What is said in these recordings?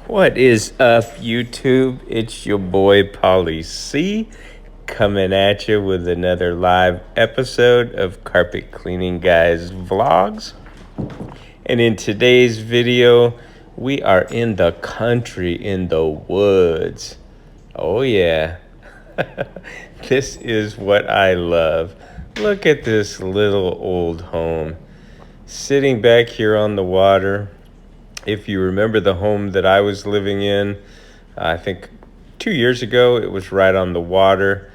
What is up, YouTube? It's your boy Polly C coming at you with another live episode of Carpet Cleaning Guys Vlogs. And in today's video, we are in the country, in the woods. Oh, yeah. This is what I love. Look at this little old home sitting back here on the water. If you remember the home that I was living in, I think 2 years ago, it was right on the water,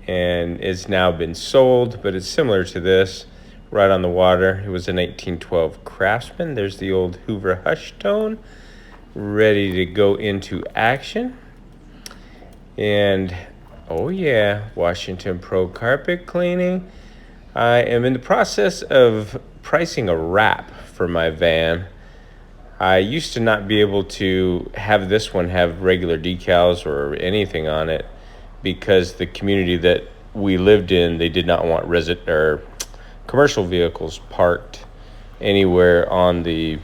and it's now been sold, but it's similar to this, right on the water. It was an 1812 Craftsman. There's the old Hoover Hush Tone, ready to go into action. And, oh yeah, Washington Pro Carpet Cleaning. I am in the process of pricing a wrap for my van. I used to not be able to have this one have regular decals or anything on it because the community that we lived in, they did not want commercial vehicles parked anywhere on the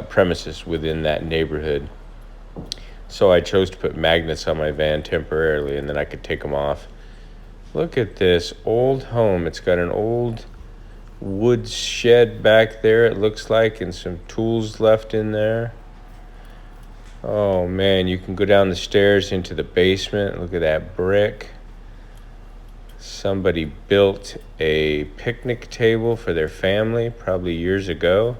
premises within that neighborhood. So I chose to put magnets on my van temporarily, and then I could take them off. Look at this old home. It's got an old wood shed back there, it looks like, and some tools left in there. Oh man, you can go down the stairs into the basement. Look at that brick. Somebody built a picnic table for their family probably years ago.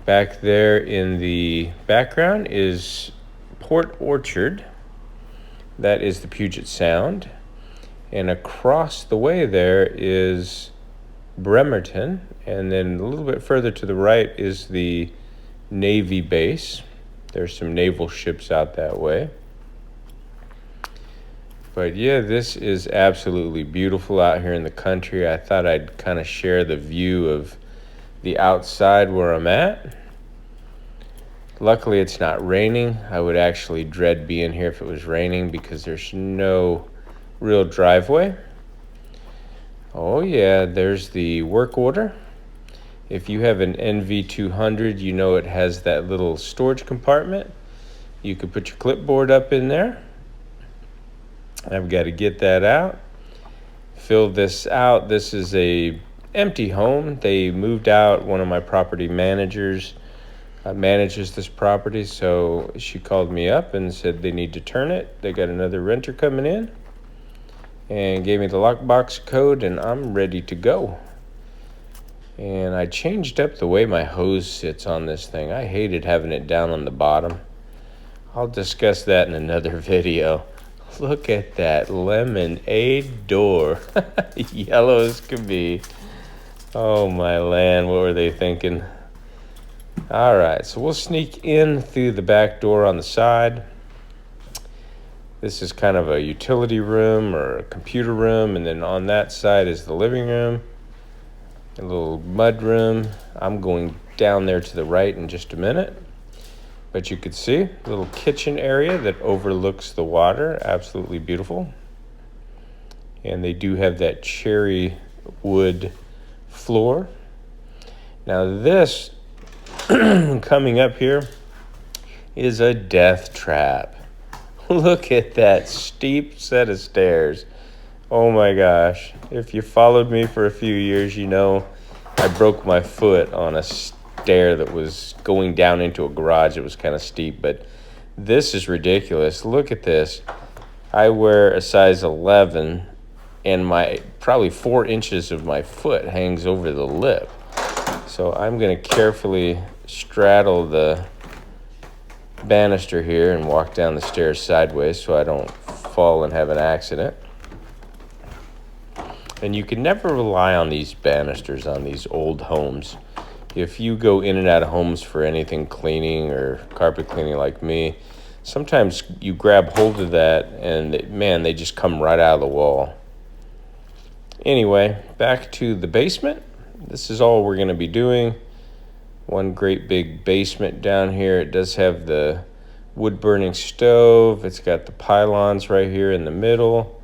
Back there in the background is Port Orchard. That is the Puget Sound. And across the way there is Bremerton, and then a little bit further to the right is the Navy base. There's some naval ships out that way. But yeah, this is absolutely beautiful out here in the country. I thought I'd kind of share the view of the outside where I'm at. Luckily, it's not raining. I would actually dread being here if it was raining because there's no real driveway. Oh yeah, there's the work order. If you have an NV200, you know it has that little storage compartment. You could put your clipboard up in there. I've got to get that out. Fill this out. This is a empty home. They moved out. One of my property managers manages this property, so she called me up and said they need to turn it. They got another renter coming in, and gave me the lockbox code, and I'm ready to go. And I changed up the way my hose sits on this thing. I hated having it down on the bottom. I'll discuss that in another video. Look at that lemonade door. Yellow as can be. Oh my land, what were they thinking? All right, so we'll sneak in through the back door on the side. This is kind of a utility room or a computer room, and then on that side is the living room, a little mud room. I'm going down there to the right in just a minute. But you could see a little kitchen area that overlooks the water. Absolutely beautiful. And they do have that cherry wood floor. Now this coming up here is a death trap. Look at that steep set of stairs. Oh my gosh. If you followed me for a few years, you know I broke my foot on a stair that was going down into a garage. It was kind of steep, but this is ridiculous. Look at this. I wear a size 11, and my probably 4 inches of my foot hangs over the lip. So I'm going to carefully straddle the banister here and walk down the stairs sideways so I don't fall and have an accident. And you can never rely on these banisters on these old homes. If you go in and out of homes for anything cleaning or carpet cleaning like me, sometimes you grab hold of that and man, they just come right out of the wall. Anyway, back to the basement. This is all we're going to be doing. One great big basement down here. It does have the wood burning stove. It's got the pylons right here in the middle.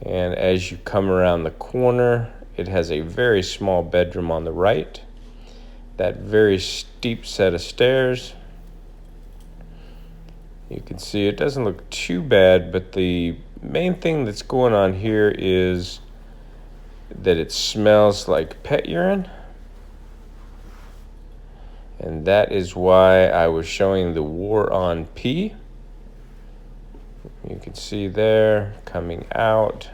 And as you come around the corner, it has a very small bedroom on the right. That very steep set of stairs. You can see it doesn't look too bad, but the main thing that's going on here is that it smells like pet urine. And that is why I was showing the War on Pee. You can see there coming out.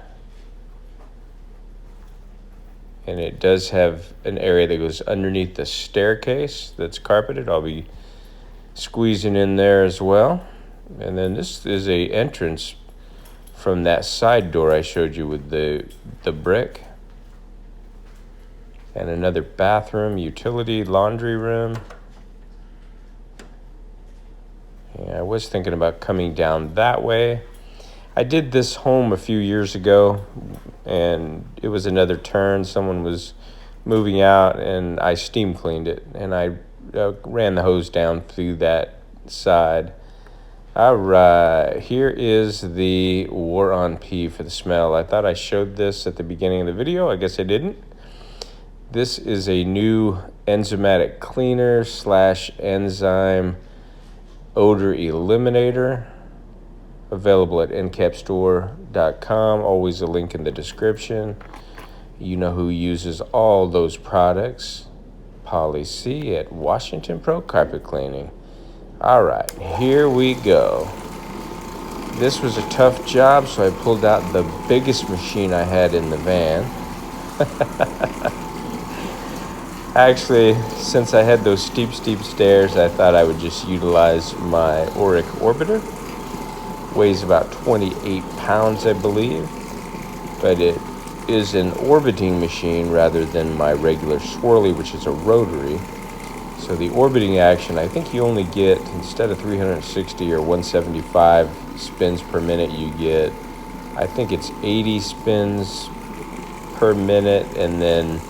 And it does have an area that goes underneath the staircase that's carpeted. I'll be squeezing in there as well. And then this is a entrance from that side door I showed you with the brick. And another bathroom, utility, laundry room. Yeah, I was thinking about coming down that way. I did this home a few years ago, and it was another turn. Someone was moving out, and I steam cleaned it, and I ran the hose down through that side. All right, here is the War on Pee for the smell. I thought I showed this at the beginning of the video. I guess I didn't. This is a new enzymatic cleaner / enzyme odor eliminator, available at ncapstore.com. Always a link in the description. You know who uses all those products. Polly C at Washington Pro Carpet Cleaning. All right, here we go. This was a tough job, so I pulled out the biggest machine I had in the van. Actually, since I had those steep stairs, I thought I would just utilize my Auric Orbiter. Weighs about 28 pounds, I believe, but it is an orbiting machine rather than my regular swirly, which is a rotary. So the orbiting action, I think you only get, instead of 360 or 175 spins per minute, you get, I think it's 80 spins per minute, and then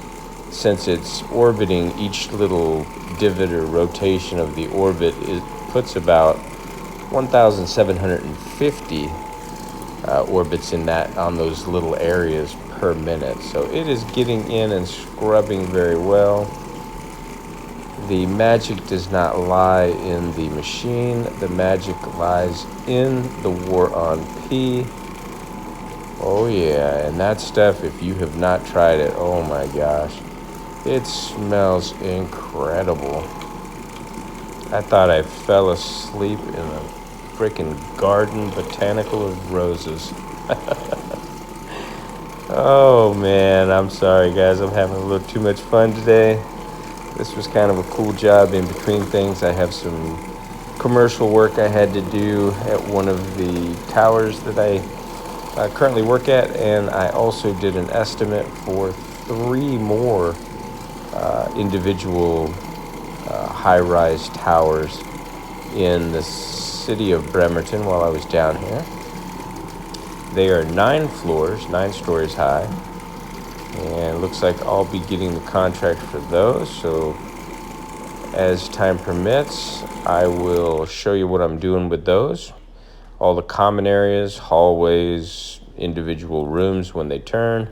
since it's orbiting, each little divot or rotation of the orbit, it puts about 1,750 orbits in that, on those little areas per minute. So it is getting in and scrubbing very well. The magic does not lie in the machine. The magic lies in the War on Pee. Oh yeah, and that stuff, if you have not tried it, oh my gosh, it smells incredible. I thought I fell asleep in a freaking garden botanical of roses. Oh man, I'm sorry guys, I'm having a little too much fun today. This was kind of a cool job in between things. I have some commercial work I had to do at one of the towers that I currently work at, and I also did an estimate for 3 more individual high-rise towers in the city of Bremerton while I was down here. They are 9 floors, 9 stories high, and it looks like I'll be getting the contract for those. So as time permits, I will show you what I'm doing with those. All the common areas, hallways, individual rooms when they turn.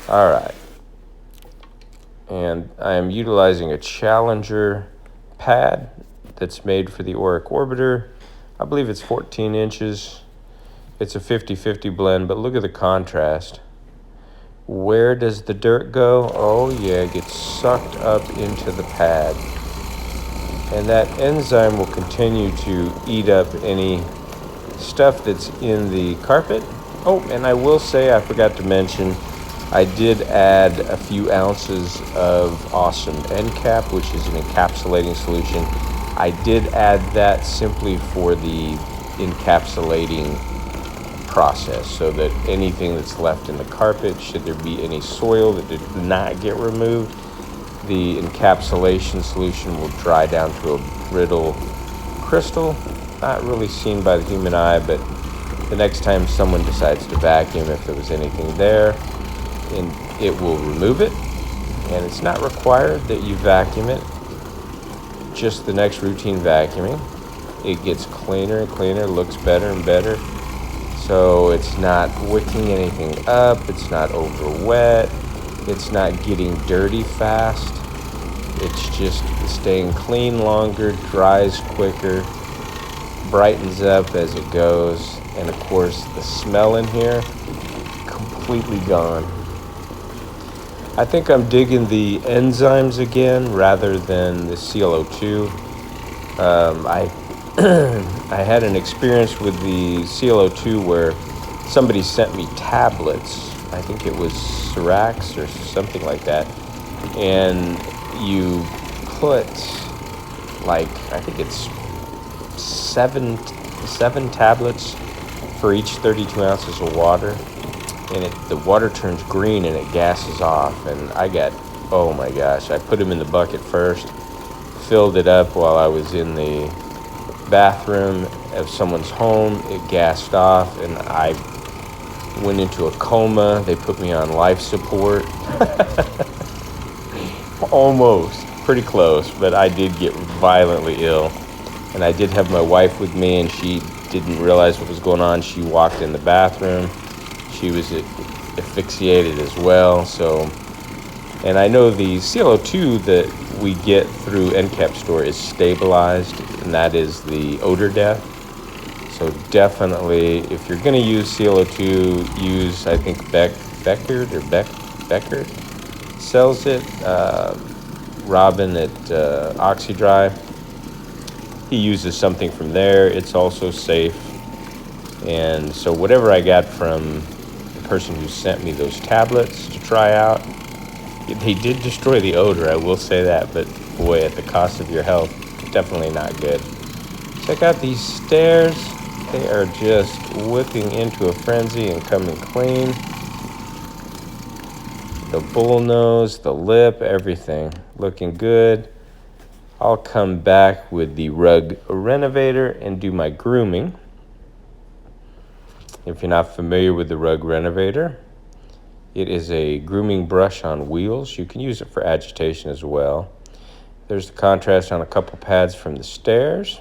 All right. And I am utilizing a Challenger pad that's made for the Auric Orbiter. I believe it's 14 inches. It's a 50-50 blend, but look at the contrast. Where does the dirt go? Oh yeah, it gets sucked up into the pad. And that enzyme will continue to eat up any stuff that's in the carpet. Oh, and I will say, I forgot to mention, I did add a few ounces of awesome end cap, which is an encapsulating solution. I did add that simply for the encapsulating process, so that anything that's left in the carpet, should there be any soil that did not get removed, the encapsulation solution will dry down to a brittle crystal, not really seen by the human eye, but the next time someone decides to vacuum, if there was anything there, and it will remove it. And it's not required that you vacuum it, just the next routine vacuuming. It gets cleaner and cleaner, looks better and better. So it's not wicking anything up, it's not over wet, it's not getting dirty fast. It's just staying clean longer, dries quicker. brightens up as it goes. And of course, the smell in here, completely gone. I think I'm digging the enzymes again rather than the ClO2. I I had an experience with the ClO2 where somebody sent me tablets. I think it was Sirax or something like that. And you put, like, I think it's seven tablets for each 32 ounces of water. And the water turns green and it gases off. And oh my gosh, I put them in the bucket first, filled it up while I was in the bathroom of someone's home. It gassed off and I went into a coma. They put me on life support. Almost, pretty close, but I did get violently ill. And I did have my wife with me, and she didn't realize what was going on. She walked in the bathroom. She was asphyxiated as well. And I know the ClO2 that we get through NCAP store is stabilized, and that is the odor death. So definitely, if you're going to use ClO2, use, I think, Beckert sells it. Robin at OxyDrive, he uses something from there. It's also safe. And so whatever I got from the person who sent me those tablets to try out, they did destroy the odor, I will say that, but boy, at the cost of your health, definitely not good. Check out these stairs. They are just whipping into a frenzy and coming clean. The bull nose, the lip, everything looking good. I'll come back with the rug renovator and do my grooming. If you're not familiar with the rug renovator, it is a grooming brush on wheels. You can use it for agitation as well. There's the contrast on a couple pads from the stairs.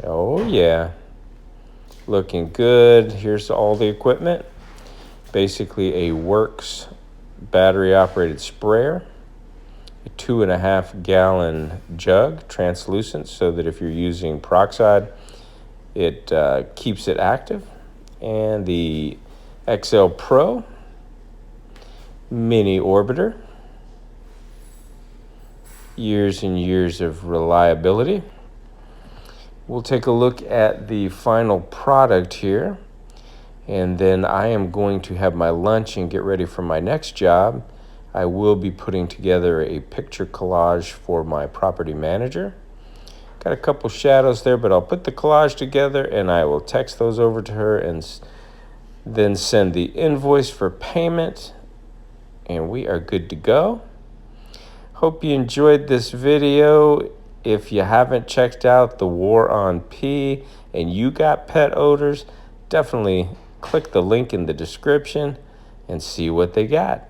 Oh yeah, looking good. Here's all the equipment. Basically a Works battery operated sprayer, a 2.5 gallon jug, translucent, so that if you're using peroxide, it keeps it active. And the XL Pro mini orbiter, years and years of reliability. We'll take a look at the final product here, and then I am going to have my lunch and get ready for my next job. I will be putting together a picture collage for my property manager. Got a couple shadows there, but I'll put the collage together and I will text those over to her and then send the invoice for payment, and we are good to go. Hope you enjoyed this video. If you haven't checked out the War on Pee and you got pet odors, definitely click the link in the description and see what they got.